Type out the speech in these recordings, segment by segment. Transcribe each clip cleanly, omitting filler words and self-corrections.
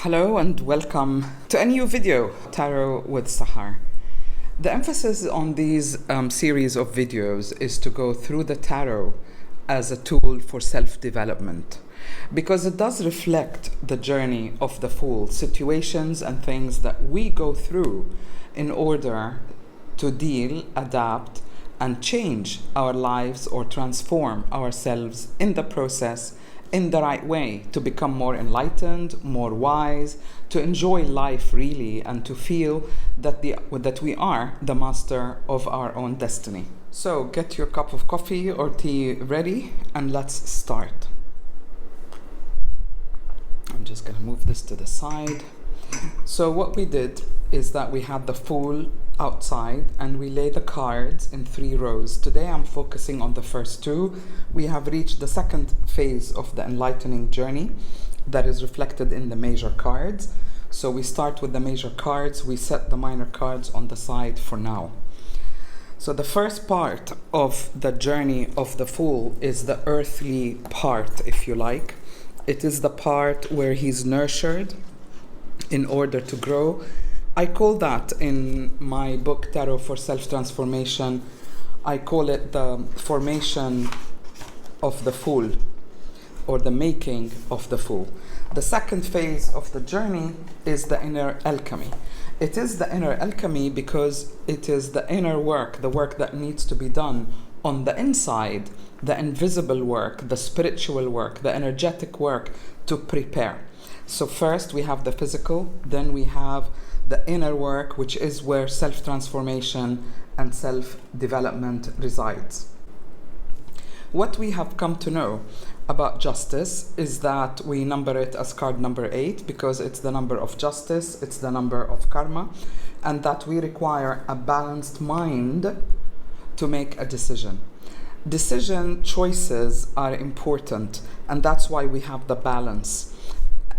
Hello and welcome to a new video, Tarot with Sahar. The emphasis on these series of videos is to go through the tarot as a tool for self-development, because it does reflect the journey of the Fool, situations and things that we go through in order to deal, adapt, and change our lives or transform ourselves in the process in the right way, to become more enlightened, more wise, to enjoy life really, and to feel that we are the master of our own destiny. So get your cup of coffee or tea ready and let's start. I'm just going to move this to the side. So what we did is that we had the Fool outside and we lay the cards in 3 rows. Today I'm focusing on the first 2. We have reached the second phase of the enlightening journey that is reflected in the major cards. So we start with the major cards, we set the minor cards on the side for now. So the first part of the journey of the Fool is the earthly part, if you like. It is the part where he's nurtured in order to grow. I call that in my book, Tarot for Self-Transformation, I call it the formation of the Fool, or the making of the Fool. The second phase of the journey is the inner alchemy. It is the inner alchemy because it is the inner work, the work that needs to be done on the inside, the invisible work, the spiritual work, the energetic work to prepare. So first we have the physical, then we have the inner work, which is where self-transformation and self-development resides. What we have come to know about justice is that we number it as card number 8 because it's the number of justice, it's the number of karma, and that we require a balanced mind to make a decision. Decision choices are important, and that's why we have the balance.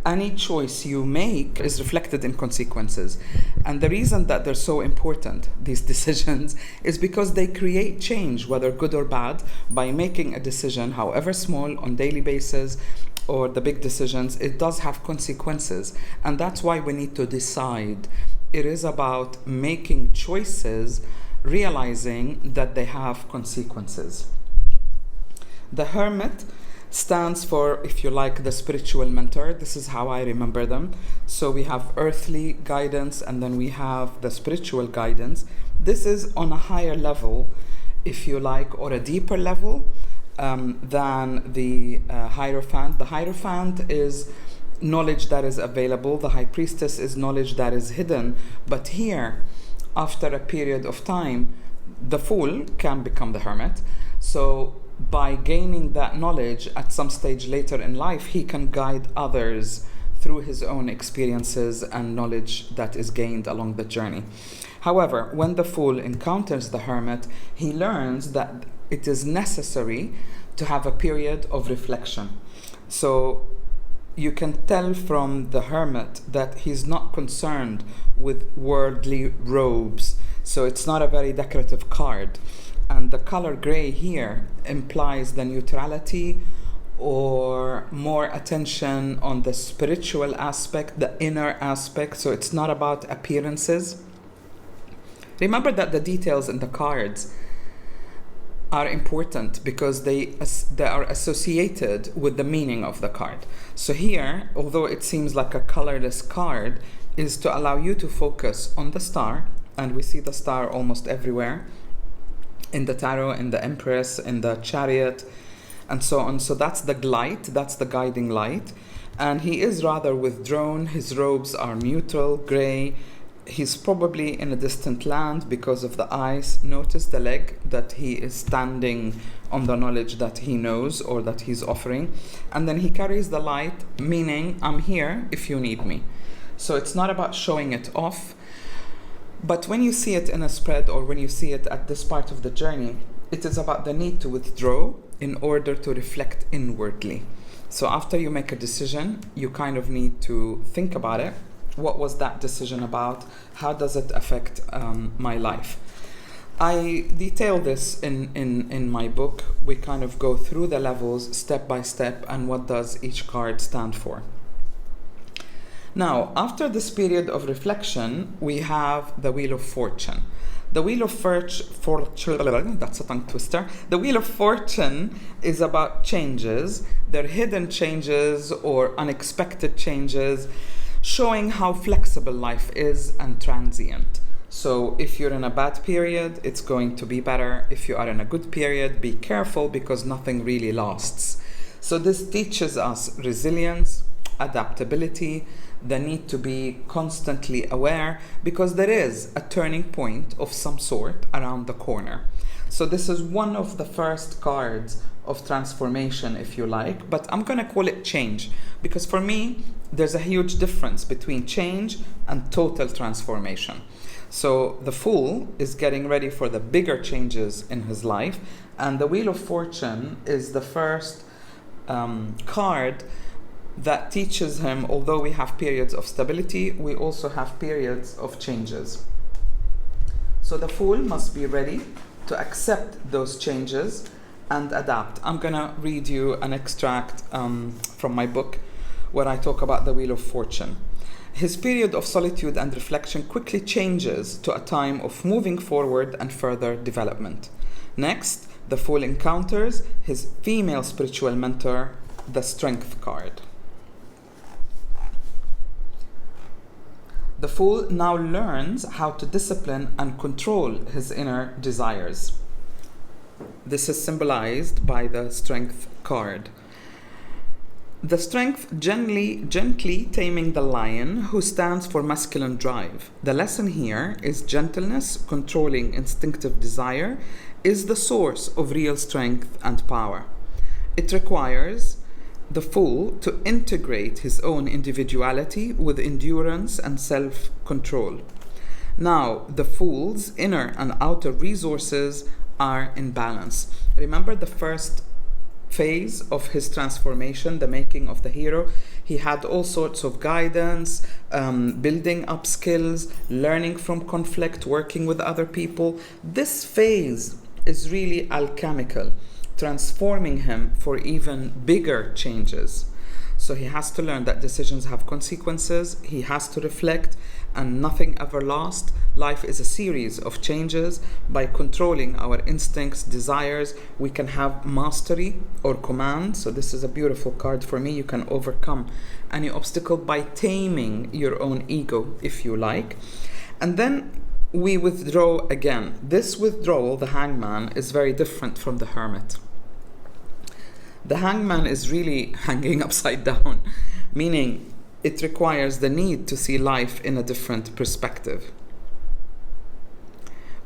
Any choice you make is reflected in consequences. And the reason that they're so important, these decisions, is because they create change, whether good or bad. By making a decision, however small, on daily basis, or the big decisions, it does have consequences. And that's why we need to decide. It is about making choices, realizing that they have consequences. The Hermit stands for, if you like, the spiritual mentor. This is how I remember them. So we have earthly guidance and then we have the spiritual guidance. This is on a higher level, if you like, or a deeper level than the Hierophant. The Hierophant is knowledge that is available. The High Priestess is knowledge that is hidden. But here, after a period of time, the Fool can become the Hermit. So by gaining that knowledge at some stage later in life, he can guide others through his own experiences and knowledge that is gained along the journey. However, when the Fool encounters the Hermit, he learns that it is necessary to have a period of reflection. So you can tell from the Hermit that he's not concerned with worldly robes. So it's not a very decorative card. And the color gray here implies the neutrality or more attention on the spiritual aspect, the inner aspect. So it's not about appearances. Remember that the details in the cards are important because they are associated with the meaning of the card. So here, although it seems like a colorless card, is to allow you to focus on the star. And we see the star almost everywhere. In the tarot, in the Empress, in the Chariot, and so on. So that's the light, that's the guiding light. And he is rather withdrawn. His robes are neutral, gray. He's probably in a distant land because of the eyes. Notice the leg, that he is standing on the knowledge that he knows or that he's offering. And then he carries the light, meaning I'm here if you need me. So it's not about showing it off. But when you see it in a spread or when you see it at this part of the journey, it is about the need to withdraw in order to reflect inwardly. So after you make a decision, you kind of need to think about it. What was that decision about? How does it affect my life? I detail this in my book. We kind of go through the levels step by step and what does each card stand for. Now, after this period of reflection, we have the Wheel of Fortune. The Wheel of Fortune, that's a tongue twister. The Wheel of Fortune is about changes. They're hidden changes or unexpected changes, showing how flexible life is and transient. So if you're in a bad period, it's going to be better. If you are in a good period, be careful because nothing really lasts. So this teaches us resilience, adaptability, the need to be constantly aware because there is a turning point of some sort around the corner. So this is one of the first cards of transformation, if you like, but I'm going to call it change because for me, there's a huge difference between change and total transformation. So the Fool is getting ready for the bigger changes in his life, and the Wheel of Fortune is the first card that teaches him, although we have periods of stability, we also have periods of changes. So the Fool must be ready to accept those changes and adapt. I'm going to read you an extract from my book where I talk about the Wheel of Fortune. His period of solitude and reflection quickly changes to a time of moving forward and further development. Next, the Fool encounters his female spiritual mentor, the Strength card. The Fool now learns how to discipline and control his inner desires. This is symbolized by the Strength card. The Strength gently taming the lion, who stands for masculine drive. The lesson here is gentleness, controlling instinctive desire, is the source of real strength and power. It requires the Fool to integrate his own individuality with endurance and self-control. Now, the Fool's inner and outer resources are in balance. Remember the first phase of his transformation, the making of the hero? He had all sorts of guidance, building up skills, learning from conflict, working with other people. This phase is really alchemical, transforming him for even bigger changes. So he has to learn that decisions have consequences, he has to reflect, and nothing ever lasts. Life is a series of changes. By controlling our instincts, desires, we can have mastery or command. So this is a beautiful card for me. You can overcome any obstacle by taming your own ego, if you like. And then we withdraw again. This withdrawal, the Hangman, is very different from the Hermit. The Hangman is really hanging upside down, meaning it requires the need to see life in a different perspective.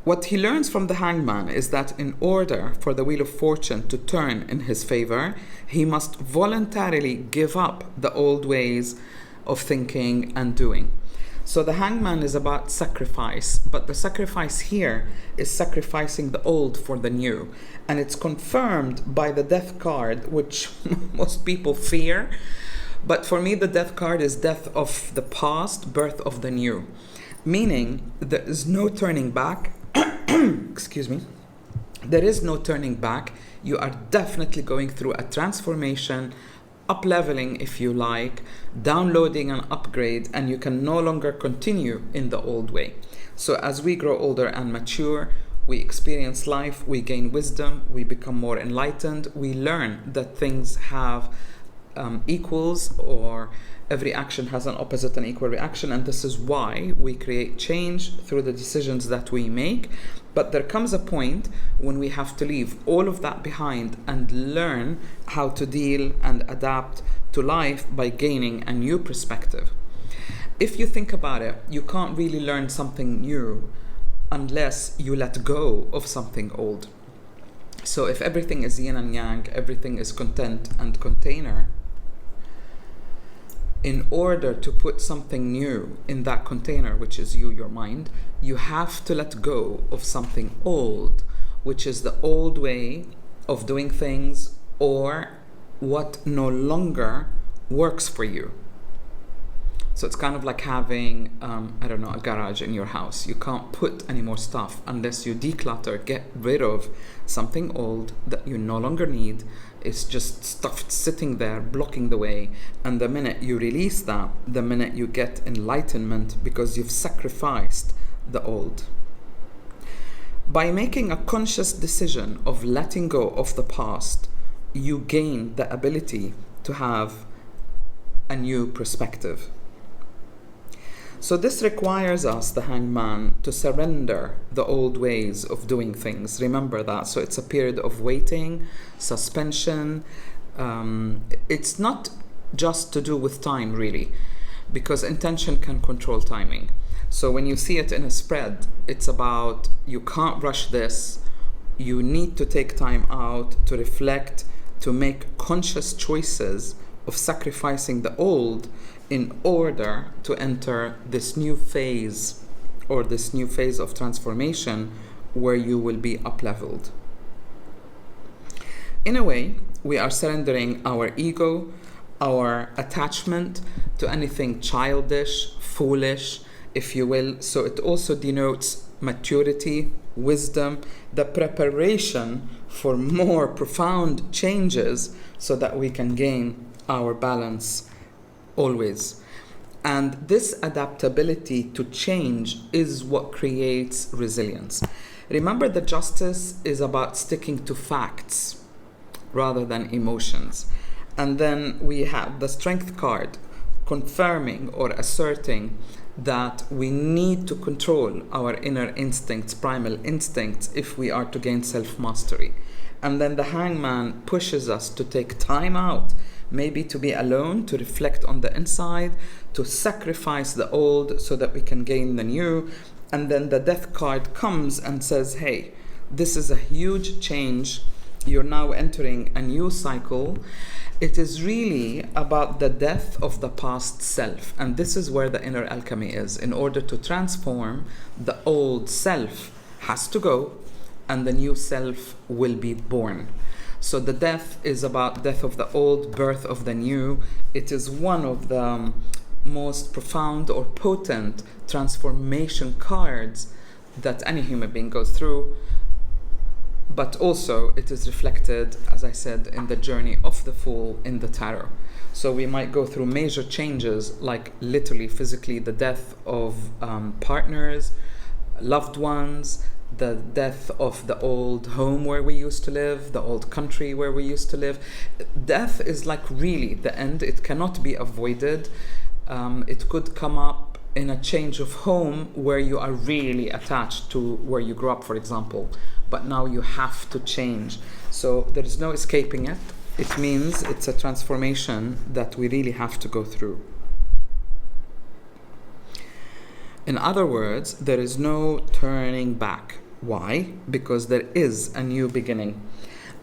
What he learns from the Hangman is that in order for the Wheel of Fortune to turn in his favor, he must voluntarily give up the old ways of thinking and doing. So the Hangman is about sacrifice, but the sacrifice here is sacrificing the old for the new. And it's confirmed by the Death card, which most people fear. But for me, the Death card is death of the past, birth of the new. Meaning, there is no turning back. Excuse me. There is no turning back. You are definitely going through a transformation, up-leveling, if you like, downloading an upgrade, and you can no longer continue in the old way. So as we grow older and mature, we experience life, we gain wisdom, we become more enlightened, we learn that things have equals, or every action has an opposite and equal reaction, and this is why we create change through the decisions that we make. But there comes a point when we have to leave all of that behind and learn how to deal and adapt to life by gaining a new perspective. If you think about it, you can't really learn something new unless you let go of something old. So if everything is yin and yang, everything is content and container, in order to put something new in that container, which is you, your mind, you have to let go of something old, which is the old way of doing things or what no longer works for you. So it's kind of like having, I don't know, a garage in your house. You can't put any more stuff unless you declutter, get rid of something old that you no longer need. It's just stuff sitting there, blocking the way. And the minute you release that, the minute you get enlightenment, because you've sacrificed the old. By making a conscious decision of letting go of the past, you gain the ability to have a new perspective. So this requires us, the hangman, to surrender the old ways of doing things. Remember that. So it's a period of waiting, suspension. It's not just to do with time, really, because intention can control timing. So when you see it in a spread, it's about you can't rush this. You need to take time out to reflect, to make conscious choices of sacrificing the old in order to enter this new phase, or this new phase of transformation where you will be up-leveled. In a way, we are surrendering our ego, our attachment to anything childish, foolish, if you will. So it also denotes maturity, wisdom, the preparation for more profound changes so that we can gain our balance always. And this adaptability to change is what creates resilience. Remember that justice is about sticking to facts rather than emotions. And then we have the strength card confirming or asserting that we need to control our inner instincts, primal instincts, if we are to gain self-mastery. And then the hangman pushes us to take time out, maybe to be alone, to reflect on the inside, to sacrifice the old so that we can gain the new. And then the death card comes and says, hey, this is a huge change. You're now entering a new cycle. It is really about the death of the past self. And this is where the inner alchemy is. In order to transform, the old self has to go and the new self will be born. So the death is about death of the old, birth of the new. It is one of the most profound or potent transformation cards that any human being goes through. But also it is reflected, as I said, in the journey of the Fool in the tarot. So we might go through major changes, like literally, physically, the death of partners, loved ones, the death of the old home where we used to live, the old country where we used to live. Death is like really the end. It cannot be avoided. It could come up in a change of home where you are really attached to where you grew up, for example, but now you have to change. So there is no escaping it. It means it's a transformation that we really have to go through. In other words, there is no turning back. Why? Because there is a new beginning.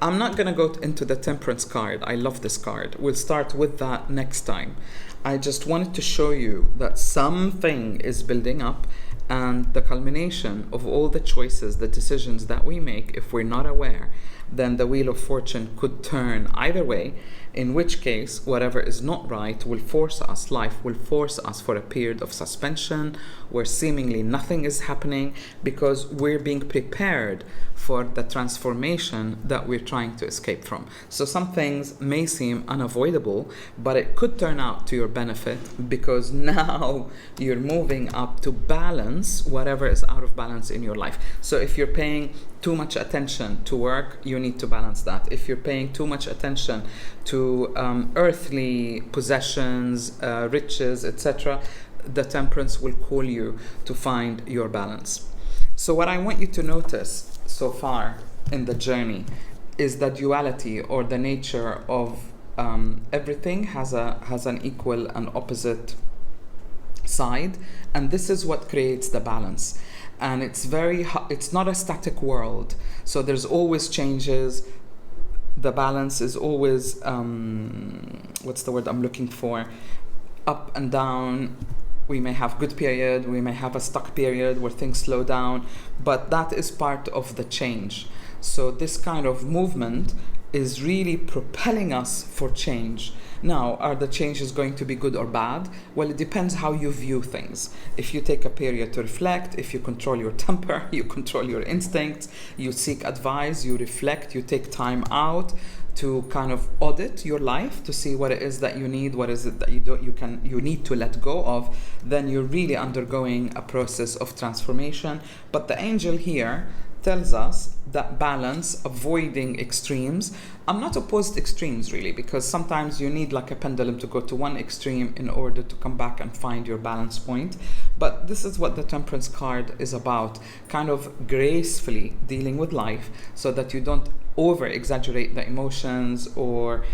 I'm not going to go into the Temperance card. I love this card. We'll start with that next time. I just wanted to show you that something is building up, and the culmination of all the choices, the decisions that we make, if we're not aware, then the wheel of fortune could turn either way, in which case whatever is not right will force us, life will force us for a period of suspension where seemingly nothing is happening, because we're being prepared for the transformation that we're trying to escape from. So some things may seem unavoidable, but it could turn out to your benefit, because now you're moving up to balance whatever is out of balance in your life. So if you're paying too much attention to work, you need to balance that. If you're paying too much attention to earthly possessions, riches, etc., the Temperance will call you to find your balance. So what I want you to notice so far in the journey is the duality, or the nature of everything has an equal and opposite side, and this is what creates the balance. And it's not a static world, so there's always changes. The balance is always what's the word I'm looking for, up and down. We may have good period, we may have a stuck period where things slow down, but that is part of the change. So this kind of movement is really propelling us for change. Now, are the changes going to be good or bad? Well, it depends how you view things. If you take a period to reflect, if you control your temper, you control your instincts, you seek advice, you reflect, you take time out to kind of audit your life to see what it is that you need, what is it that you need to let go of, then you're really undergoing a process of transformation. But the angel here tells us that balance, avoiding extremes. I'm not opposed to extremes really, because sometimes you need like a pendulum to go to one extreme in order to come back and find your balance point. But this is what the Temperance card is about, kind of gracefully dealing with life so that you don't over exaggerate the emotions, or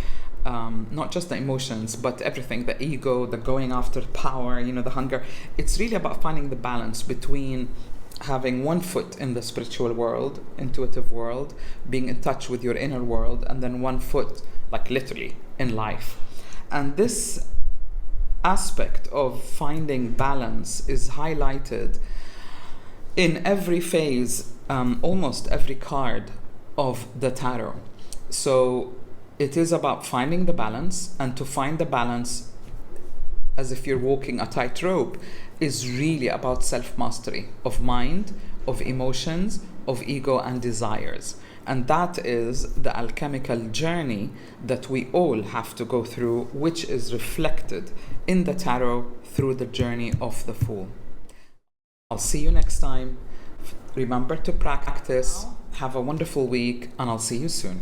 not just the emotions, but everything, the ego, the going after power, the hunger. It's really about finding the balance between having one foot in the spiritual world, intuitive world, being in touch with your inner world, and then one foot, like literally, in life. And this aspect of finding balance is highlighted in every phase, almost every card of the tarot. So it is about finding the balance, and to find the balance, as if you're walking a tightrope, is really about self-mastery of mind, of emotions, of ego and desires. And that is the alchemical journey that we all have to go through, which is reflected in the tarot through the journey of the Fool. I'll see you next time. Remember to practice. Have a wonderful week, and I'll see you soon.